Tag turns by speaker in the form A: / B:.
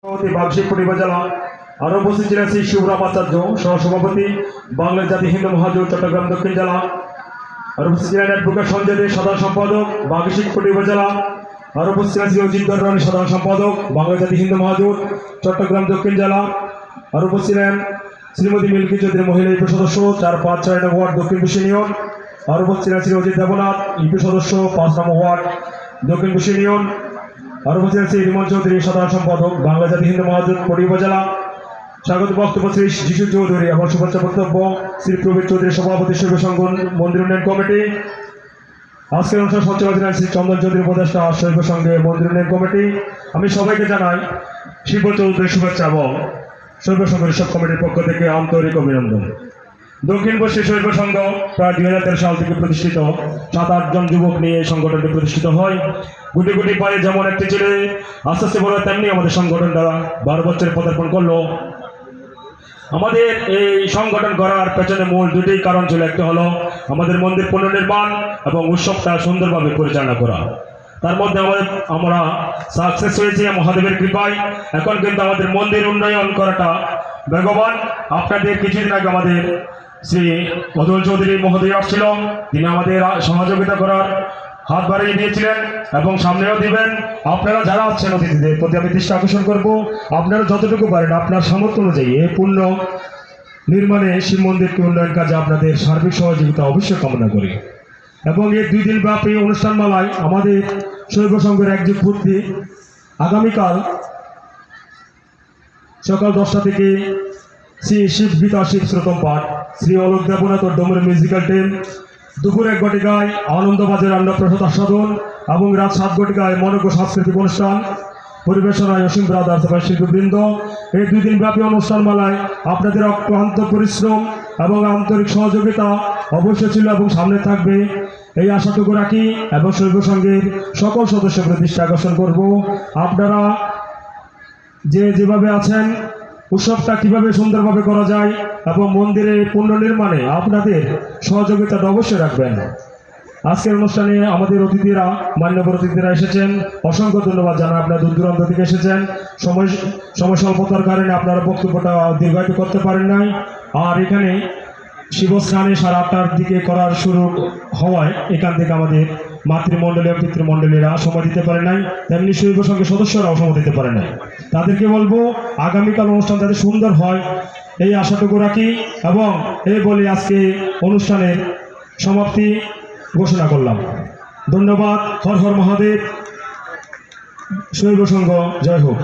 A: সভাপতি বাগশিবপুর উপজেলা আরো উপস্থিত ছিলেন শ্রী শিবরাম আচার্য, সহসভাপতি বাংলা জাতি হিন্দু মহাজোট চট্টগ্রাম দক্ষিণ জেলা। আর উপস্থিত ছিলেন অ্যাডভোকেট সঞ্জয় দে, সাধারণ সম্পাদক বাগশিবপুর উপজেলা। আর উপস্থিত ছিলেন শ্রী অজিত রানী, সাধারণ সম্পাদক বাংলা জাতি হিন্দু মহাজোট চট্টগ্রাম দক্ষিণ জেলা। আর উপস্থিত ছিলেন শ্রীমতী মিল্কি চৌধুরী, মহিলা ইউপি সদস্য ৪, ৫, ৬ নং ওয়ার্ড দক্ষিণ পশ্চিম ইউনিয়ন। আর উপস্থিত ছিলেন শ্রী অজিত দেবনাথ, ইউপি সদস্য ৫ নং ওয়ার্ড দক্ষিণ পশ্চিম ইউনিয়ন। আর উপস্থিত শ্রী রিমন চৌধুরী, সাধারণ সম্পাদক বাংলা জাতি হিন্দু মহাজোট পটি উপজেলা। স্বাগত বক্তব্য শ্রী যিশু চৌধুরী এবং শুভেচ্ছা বক্তব্য শ্রী প্রবীর চৌধুরী, সভাপতি শৈব সংঘ মন্দির উন্নয়ন কমিটি। আজকের অনুষ্ঠান সঞ্চালনা শ্রী চন্দন চৌধুরী, উপদেষ্টা শৈব সংঘে মন্দির উন্নয়ন কমিটি। আমি সবাইকে জানাই শিব চৌধুরী শুভেচ্ছা এবং শৈব সংঘের সব কমিটির পক্ষ থেকে আন্তরিক অভিনন্দন। দক্ষিণ পশ্চিম শৈব সংঘ প্রায় ২০১৩ সাল থেকে প্রতিষ্ঠিত। ৭-৮ জন যুবক নিয়ে এই সংগঠনটি প্রতিষ্ঠিত হয়। গুটি গুটি পায়ে যেমন একটি ছেলে আস্তে আস্তে বড়, তেমনি আমাদের সংগঠনটা ১২ বছরে পদার্পণ করলো। আমাদের এই সংগঠন করার পেছনে মূল দুটি কারণ ছিল। একটা হলো আমাদের মন্দির পুনর্নির্মাণ এবং উৎসবটা সুন্দরভাবে পরিচালনা করা। তার মধ্যে আমরা সাকসেস হয়েছি মহাদেবের কৃপায়। এখন কিন্তু আমাদের মন্দির উন্নয়ন করাটা বেগবান। আপনাদের কিছুদিন আগে আমাদের শ্রী মধুল চৌধুরী মহোদয় আসছিল, তিনি আমাদের সহযোগিতা করার হাত বাড়িয়ে দিয়েছিলেন এবং সামনেও দিবেন। আপনারা যারা আছেন অতিথিদের প্রতি আমি দৃষ্টি আকর্ষণ করব, আপনারা যতটুকু পারেন আপনার সামর্থ্য অনুযায়ী এই পূর্ণ নির্মাণে শিব মন্দিরকে উন্নয়ন কাজে আপনাদের সার্বিক সহযোগিতা অবশ্যই কামনা করি। এবং এই 2 দিন ব্যাপী অনুষ্ঠানমালায় আমাদের শৈব সংঘের একযুগ পূর্তি আগামীকাল সকাল 10টা থেকে শ্রী শিব গীতা শিব শ্রোতম পাঠ, শ্রী অলোক দেবনাথ ও ডোমরের মিউজিক্যাল টিম, দুপুর 1 ঘটিকায় আনন্দবাজার অন্নপ্রসাদ আস্বাদন এবং রাত 7 ঘটিকায় মনোজ্ঞ সাংস্কৃতিক অনুষ্ঠান পরিবেশনায় অসীম ব্রাদার্স এবং শিল্পীবৃন্দ। এই 2 দিন ব্যাপী অনুষ্ঠানমালায় আপনাদের অক্লান্ত পরিশ্রম এবং আন্তরিক সহযোগিতা অবশ্যই ছিল এবং সামনে থাকবে, এই আশাটুকু রাখি। এবং শৈব সংঘের সকল সদস্যদের দৃষ্টি আকর্ষণ করব, আপনারা যেভাবে আছেন উৎসবটা কিভাবে সুন্দরভাবে করা যায় এবং মন্দিরের পুনর্নির্মাণে আপনাদের সহযোগিতাটা অবশ্যই রাখবেন। আজকের অনুষ্ঠানে আমাদের অতিথিরা, মান্যবর অতিথিরা এসেছেন, অসংখ্য ধন্যবাদ জানাই। আপনারা দূর দূরান্ত থেকে এসেছেন। সময় স্বল্পতার কারণে আপনারা বক্তব্যটা দীর্ঘায়িত করতে পারেন নাই। আর এখানে শিবস্নানে 8:30টার দিকে করার শুরু হওয়ায় এখান থেকে আমাদের মাতৃমণ্ডলী ও পিতৃমণ্ডলীরা সময় দিতে পারে নাই, তেমনি শৈব সংঘের সদস্যরাও সময় দিতে পারে নাই। তাদেরকে বলবো আগামীকাল অনুষ্ঠান যাতে সুন্দর হয় এই আশাটুকু রাখি এবং এই বলে আজকে অনুষ্ঠানের সমাপ্তি ঘোষণা করলাম। ধন্যবাদ। হর হর মহাদেব। শৈব সংঘ জয় হোক।